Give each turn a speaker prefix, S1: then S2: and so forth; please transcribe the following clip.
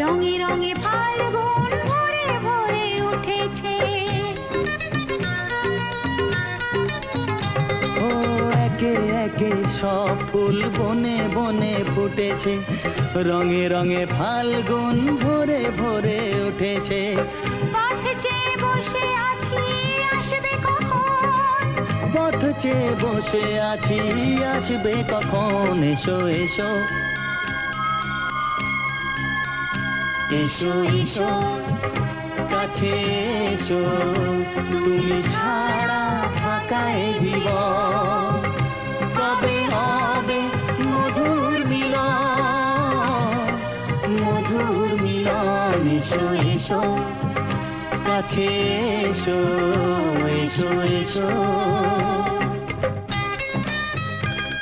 S1: রঙে রঙে ফাল্গুন ভরে ভরে উঠেছে।
S2: ও একে একে সব ফুল বনে বনে ফুটেছে, রঙে রঙে ফাল্গুন ভরে ভরে উঠেছে।
S1: পথ চেয়ে বসে আছি আসবে কখন,
S2: পথ চেয়ে বসে আছি আসবে কখন। এসো এসো এসো এসো কাছে এসো, তুমি ছাড়া ফাঁকা এ জীবন। কবে হবে মধুর মিলন, মধুর মিলন। এসো এসো কাছে এসো, এসো এসো।